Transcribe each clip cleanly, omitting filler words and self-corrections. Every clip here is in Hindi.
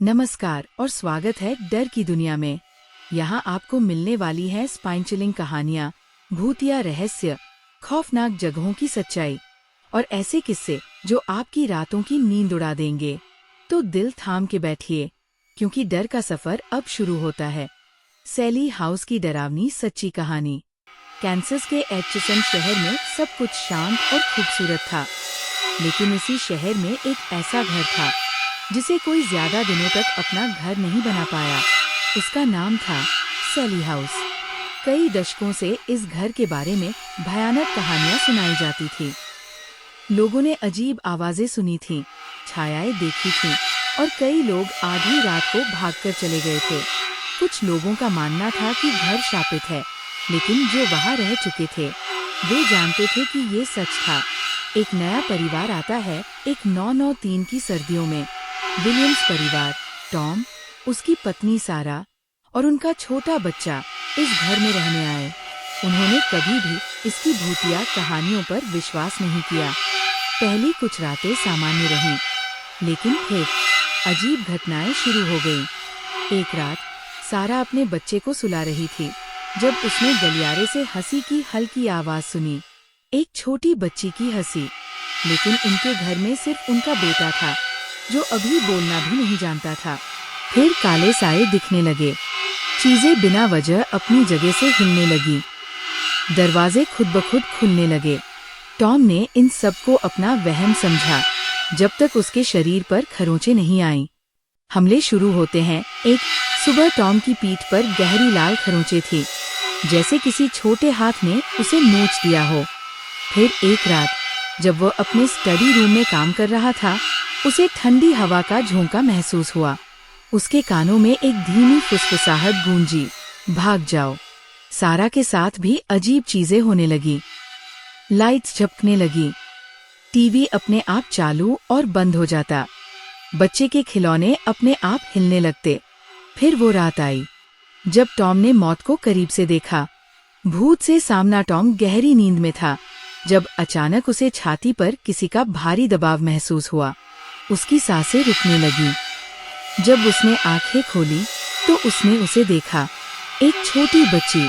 नमस्कार और स्वागत है डर की दुनिया में। यहाँ आपको मिलने वाली है स्पाइन चिलिंग कहानियाँ, भूतिया रहस्य, खौफनाक जगहों की सच्चाई और ऐसे किस्से जो आपकी रातों की नींद उड़ा देंगे। तो दिल थाम के बैठिए, क्योंकि डर का सफर अब शुरू होता है। सैली हाउस की डरावनी सच्ची कहानी। कैंसस के एटचिसन शहर में सब कुछ शांत और खूबसूरत था, लेकिन इसी शहर में एक ऐसा घर था जिसे कोई ज्यादा दिनों तक अपना घर नहीं बना पाया। उसका नाम था सैली हाउस। कई दशकों से इस घर के बारे में भयानक कहानियां सुनाई जाती थी। लोगों ने अजीब आवाजें सुनी थीं, छायाएं देखी थीं और कई लोग आधी रात को भागकर चले गए थे। कुछ लोगों का मानना था कि घर शापित है, लेकिन जो वहां रह चुके थे वे जानते थे कि ये सच था। एक नया परिवार आता है एक 993 की सर्दियों में। विलियम्स परिवार, टॉम, उसकी पत्नी सारा और उनका छोटा बच्चा इस घर में रहने आए। उन्होंने कभी भी इसकी भूतिया कहानियों पर विश्वास नहीं किया। पहली कुछ रातें सामान्य रहीं, लेकिन फिर अजीब घटनाएं शुरू हो गईं। एक रात सारा अपने बच्चे को सुला रही थी जब उसने गलियारे से हंसी की हल्की आवाज सुनी। एक छोटी बच्ची की हंसी, लेकिन उनके घर में सिर्फ उनका बेटा था जो अभी बोलना भी नहीं जानता था। फिर काले साए दिखने लगे, चीजें बिना वजह अपनी जगह से हिलने लगी, दरवाजे खुद ब खुद खुलने लगे। टॉम ने इन सब को अपना वहम समझा जब तक उसके शरीर पर खरोंचें नहीं आईं। हमले शुरू होते हैं। एक सुबह टॉम की पीठ पर गहरी लाल खरोंचें थी, जैसे किसी छोटे हाथ ने उसे नोच दिया हो। फिर एक रात जब वह अपने स्टडी रूम में काम कर रहा था, उसे ठंडी हवा का झोंका महसूस हुआ। उसके कानों में एक धीमी फुसफुसाहट गूंजी, भाग जाओ। सारा के साथ भी अजीब चीजें होने लगी। लाइट्स झपकने लगी, टीवी अपने आप चालू और बंद हो जाता, बच्चे के खिलौने अपने आप हिलने लगते। फिर वो रात आई जब टॉम ने मौत को करीब से देखा। भूत से सामना टॉम गहरी नींद में था जब अचानक उसे छाती पर किसी का भारी दबाव महसूस हुआ। उसकी सांसें रुकने लगीं। जब उसने आंखें खोली तो उसने उसे देखा, एक छोटी बच्ची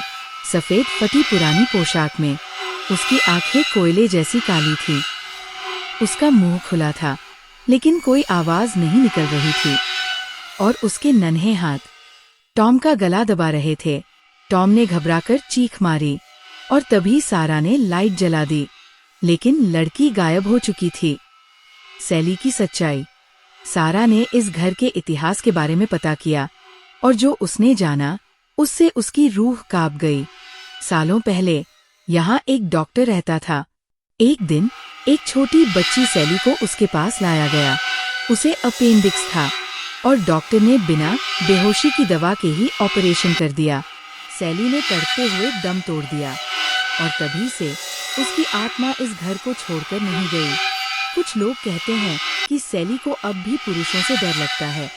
सफेद फटी पुरानी पोशाक में। उसकी आंखें कोयले जैसी काली थी। उसका मुंह खुला था, लेकिन कोई आवाज नहीं निकल रही थी, और उसके नन्हे हाथ टॉम का गला दबा रहे थे। टॉम ने घबराकर चीख मारी और तभी सारा ने लाइट जला दी, लेकिन लड़की गायब हो चुकी थी। सैली की सच्चाई। सारा ने इस घर के इतिहास के बारे में पता किया, और जो उसने जाना उससे उसकी रूह कांप गई। सालों पहले यहाँ एक डॉक्टर रहता था। एक दिन एक छोटी बच्ची सैली को उसके पास लाया गया। उसे अपेंडिक्स था और डॉक्टर ने बिना बेहोशी की दवा के ही ऑपरेशन कर दिया। सैली ने तड़पते हुए दम तोड़ दिया, और तभी से उसकी आत्मा इस घर को छोड़कर नहीं गई। कुछ लोग कहते हैं कि सैली को अब भी पुरुषों से डर लगता है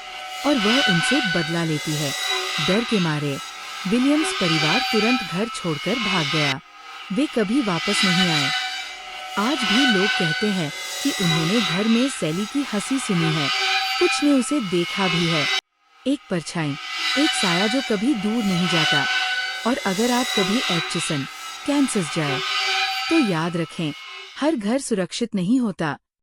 और वह उनसे बदला लेती है। डर के मारे विलियम्स परिवार तुरंत घर छोड़कर भाग गया। वे कभी वापस नहीं आए। आज भी लोग कहते हैं कि उन्होंने घर में सैली की हंसी सुनी है। कुछ ने उसे देखा भी है, एक परछाई, एक साया जो कभी दूर नहीं जाता। और अगर आप कभी एटचिसन, कैंसस जाए तो याद रखें, हर घर सुरक्षित नहीं होता।